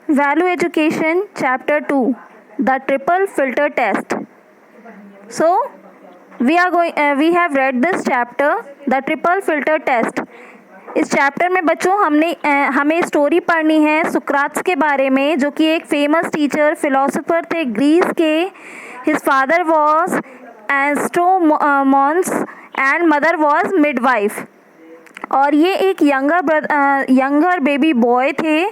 Value Education Chapter 2, The Triple Filter Test. So, we have read this chapter, The Triple Filter Test. इस chapter में बच्चों हमें story पढ़नी है सुक्रात्स के बारे में, जो कि एक फेमस टीचर फिलोसोफर थे ग्रीस के. His father was stonemason and mother was midwife. और ये एक यंगर बेबी बॉय थे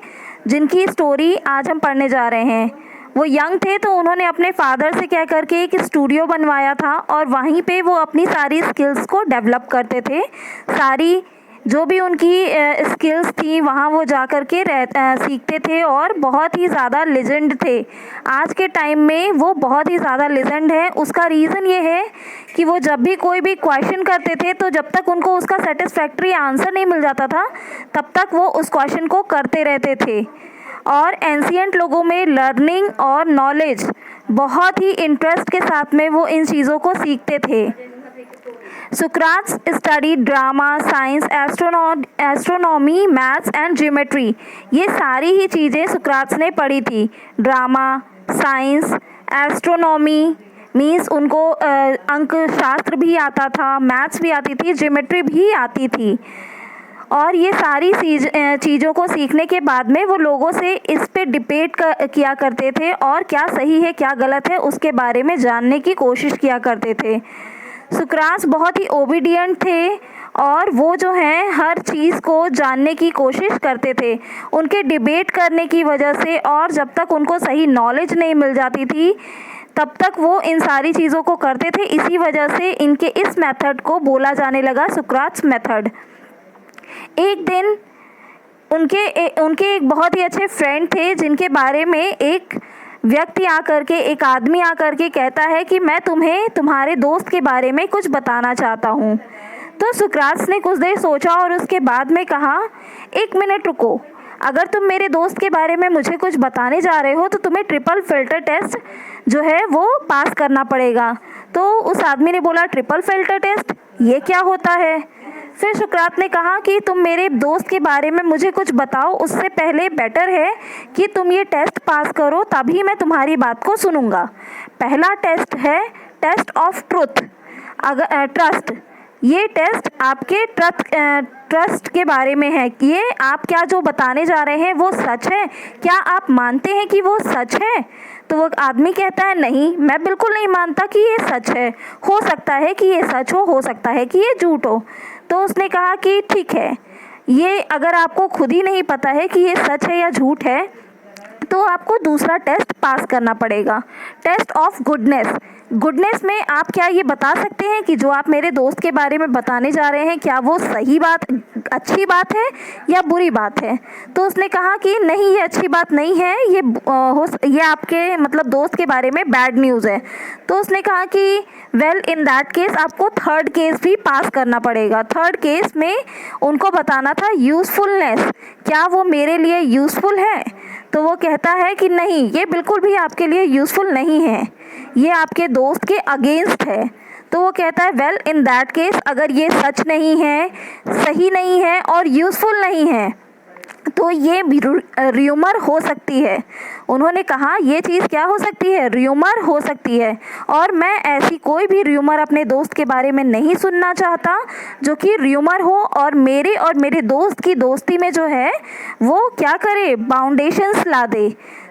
जिनकी स्टोरी आज हम पढ़ने जा रहे हैं. वो यंग थे तो उन्होंने अपने फादर से कह करके एक स्टूडियो बनवाया था और वहीं पे वो अपनी सारी स्किल्स को डेवलप करते थे. सारी जो भी उनकी स्किल्स थी वहाँ वो जा कर के सीखते थे और बहुत ही ज़्यादा लेजेंड थे. आज के टाइम में वो बहुत ही ज़्यादा लेजेंड है. उसका रीज़न ये है कि वो जब भी कोई भी क्वेश्चन करते थे तो जब तक उनको उसका सेटिस्फैक्ट्री आंसर नहीं मिल जाता था तब तक वो उस क्वेश्चन को करते रहते थे. और एंशिएंट लोगों में लर्निंग और नॉलेज बहुत ही इंटरेस्ट के साथ में वो इन चीज़ों को सीखते थे. Socrates study drama, science, astronomy, maths and geometry. ये सारी ही चीज़ें सुक्राट्स ने पढ़ी थी. ड्रामा, साइंस, एस्ट्रोनॉमी मीन्स उनको अंक शास्त्र भी आता था, मैथ्स भी आती थी, ज्योमेट्री भी आती थी. और ये सारी चीज़ों को सीखने के बाद में वो लोगों से इस पे डिबेट किया करते थे और क्या सही है क्या गलत है उसके बारे में जानने की कोशिश किया करते थे. सुक्राट्स बहुत ही ओबीडियंट थे और वो जो हैं हर चीज़ को जानने की कोशिश करते थे. उनके डिबेट करने की वजह से और जब तक उनको सही नॉलेज नहीं मिल जाती थी तब तक वो इन सारी चीज़ों को करते थे. इसी वजह से इनके इस मेथड को बोला जाने लगा सुक्राट्स मेथड. एक दिन उनके एक बहुत ही अच्छे फ्रेंड थे जिनके बारे में एक व्यक्ति आकर के, एक आदमी आकर के कहता है कि मैं तुम्हें तुम्हारे दोस्त के बारे में कुछ बताना चाहता हूँ. तो सुक्राट्स ने कुछ देर सोचा और उसके बाद में कहा, एक मिनट रुको, अगर तुम मेरे दोस्त के बारे में मुझे कुछ बताने जा रहे हो तो तुम्हें ट्रिपल फिल्टर टेस्ट जो है वो पास करना पड़ेगा. तो उस आदमी ने बोला, ट्रिपल फिल्टर टेस्ट ये क्या होता है? फिर सुक्रात ने कहा कि तुम मेरे दोस्त के बारे में मुझे कुछ बताओ, उससे पहले बेटर है कि तुम ये टेस्ट पास करो तभी मैं तुम्हारी बात को सुनूंगा. पहला टेस्ट है टेस्ट ऑफ ट्रुथ, ट्रस्ट. ये टेस्ट आपके ट्रस्ट के बारे में है कि ये आप क्या जो बताने जा रहे हैं वो सच है, क्या आप मानते हैं कि वो सच है? तो वो आदमी कहता है, नहीं, मैं बिल्कुल नहीं मानता कि ये सच है. हो सकता है कि ये सच हो सकता है कि ये झूठ हो. तो उसने कहा कि ठीक है, ये अगर आपको खुद ही नहीं पता है कि ये सच है या झूठ है तो आपको दूसरा टेस्ट पास करना पड़ेगा, टेस्ट ऑफ गुडनेस. गुडनेस में आप क्या ये बता सकते हैं कि जो आप मेरे दोस्त के बारे में बताने जा रहे हैं क्या वो सही बात, अच्छी बात है या बुरी बात है? तो उसने कहा कि नहीं, ये अच्छी बात नहीं है, ये आपके मतलब दोस्त के बारे में बैड न्यूज़ है. तो उसने कहा कि वेल इन दैट केस आपको थर्ड केस भी पास करना पड़ेगा. थर्ड केस में उनको बताना था यूज़फुलनेस, क्या वो मेरे लिए यूज़फुल है? तो वो कहता है कि नहीं, ये बिल्कुल भी आपके लिए यूज़फुल नहीं है, ये आपके दोस्त के अगेंस्ट है. तो वो कहता है वेल इन दैट केस अगर ये सच नहीं है, सही नहीं है और यूज़फुल नहीं है तो ये र्यूमर हो सकती है. उन्होंने कहा ये चीज़ क्या हो सकती है? र्यूमर हो सकती है. और मैं ऐसी कोई भी र्यूमर अपने दोस्त के बारे में नहीं सुनना चाहता जो कि र्यूमर हो और मेरे दोस्त की दोस्ती में जो है वो क्या करे, बाउंडेशंस ला दे.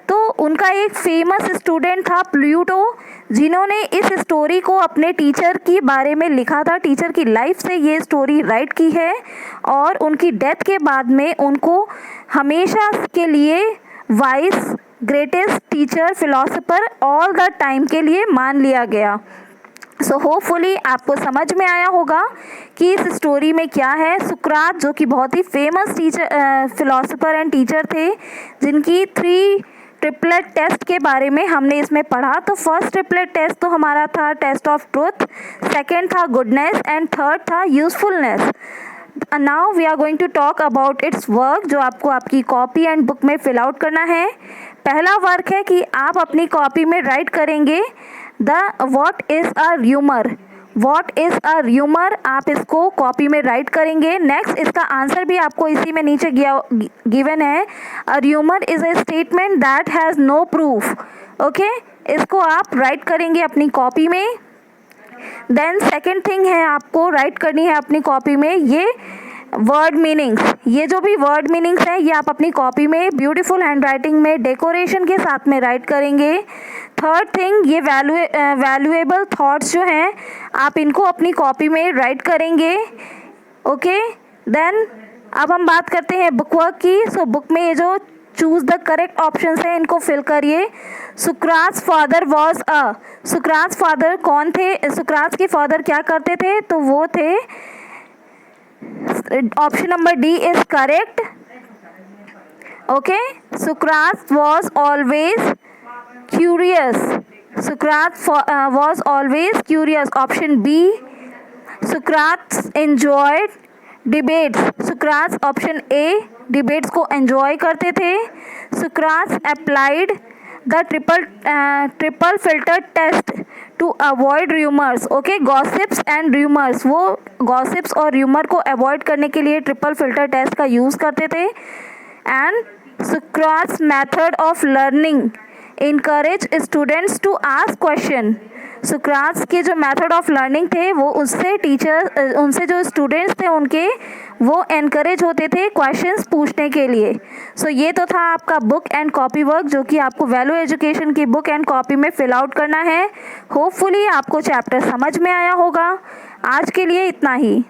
तो उनका एक फेमस स्टूडेंट था प्लूटो, जिन्होंने इस स्टोरी को अपने टीचर के बारे में लिखा था. टीचर की लाइफ से ये स्टोरी राइट की है और उनकी डेथ के बाद में उनको हमेशा के लिए vice greatest teacher philosopher all the time के लिए मान लिया गया. सो होपफुली आपको समझ में आया होगा कि इस स्टोरी में क्या है. सुक्रात जो कि बहुत ही फेमस फिलोसोफर एंड टीचर थे, जिनकी 3 ट्रिपलेट टेस्ट के बारे में हमने इसमें पढ़ा. तो फर्स्ट ट्रिपलेट टेस्ट तो हमारा था टेस्ट ऑफ ट्रुथ, सेकंड था गुडनेस एंड थर्ड था usefulness. Now we are going to talk about its work, जो आपको आपकी कॉपी एंड बुक में फिल आउट करना है. पहला वर्क है कि आप अपनी कॉपी में राइट करेंगे the what is a rumour. What is a rumour, आप इसको कॉपी में राइट करेंगे। नेक्स्ट इसका आंसर भी आपको इसी में नीचे गिवन है। A rumour is a statement that has no proof. Okay, इसको आप राइट करेंगे अपनी कॉपी में। देन सेकेंड थिंग है, आपको राइट करनी है अपनी कॉपी में ये वर्ड मीनिंग्स। ये जो भी वर्ड मीनिंग्स हैं ये आप अपनी कॉपी में ब्यूटीफुल हैंडराइटिंग में डेकोरेशन के साथ में राइट करेंगे। थर्ड थिंग, ये वैल्यूएबल थॉट्स जो हैं आप इनको अपनी कॉपी में राइट करेंगे। ओके, देन अब हम बात करते हैं बुक वर्क की। सो बुक में ये जो चूज द करेक्ट ऑप्शंस हैं इनको फिल करिए। सुकरात father was a, Sukrat father कौन थे, सुकरात के फादर क्या करते थे, तो वो थे, option number D is correct. Okay, सुकरात वॉज ऑलवेज क्यूरियस, सुकरात was always curious, option B. सुकरात एंजॉयड डिबेट्स, सुकरात ऑप्शन ए डिबेट्स को एंजॉय करते थे। सुकरात applied the triple filter test to avoid rumours. Okay, gossips and rumours, वो gossips और र्यूमर को अवॉइड करने के लिए ट्रिपल फिल्टर टेस्ट का यूज़ करते थे। एंड सुकरात्स method of learning encourage students to ask question, सुकरात्स के जो मेथड ऑफ लर्निंग थे वो उनसे जो स्टूडेंट्स थे उनके वो एनकरेज होते थे क्वेश्चंस पूछने के लिए। सो ये तो था आपका बुक एंड कॉपी वर्क जो कि आपको वैल्यू एजुकेशन की बुक एंड कॉपी में फिल आउट करना है। होपफुली आपको चैप्टर समझ में आया होगा। आज के लिए इतना ही।